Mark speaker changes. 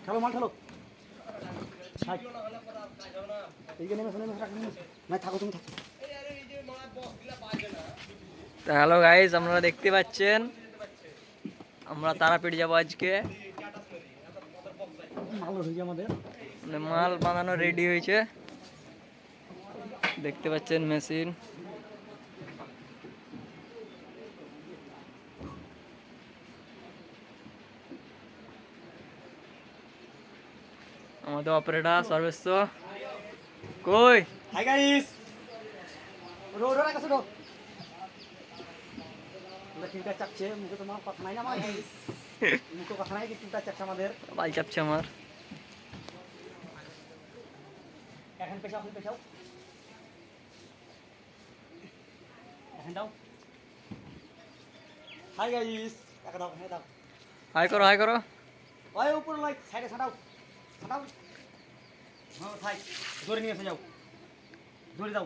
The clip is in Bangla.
Speaker 1: ঠেলো মাল ঠেলো। থাকো তুমি থাকো।
Speaker 2: হ্যালো গাইস, আপনারা দেখতে পাচ্ছেন আমরা তারাপীঠ যাবো আজকে।
Speaker 1: মাল হয়েছে আমাদের,
Speaker 2: মাল বানানো রেডি হয়েছে, দেখতে পাচ্ছেন মেশিন। আমাদের অপারেটর সর্বেশ্ব কই?
Speaker 1: হাই গাইস, রো রো রাখা ছোট টিমটা চাপছে, মুখে তোমার কথা নাই না আমার গাইস, মুখে কথা নাই, টিমটা চাপছে আমাদের,
Speaker 2: বাল চাপছে আমার।
Speaker 1: এখন পেছাও পেছাও, এখন দাও। হাই গাইস, টাকা দাও, হ্যাঁ দাও।
Speaker 2: হাই করো, হাই করো।
Speaker 1: ওই উপরে লাইক সাইডে ছাড়াও ছাড়াও, হ্যাঁ থাই, ধরে নিয়ে এসে যাও, ধরে দাও।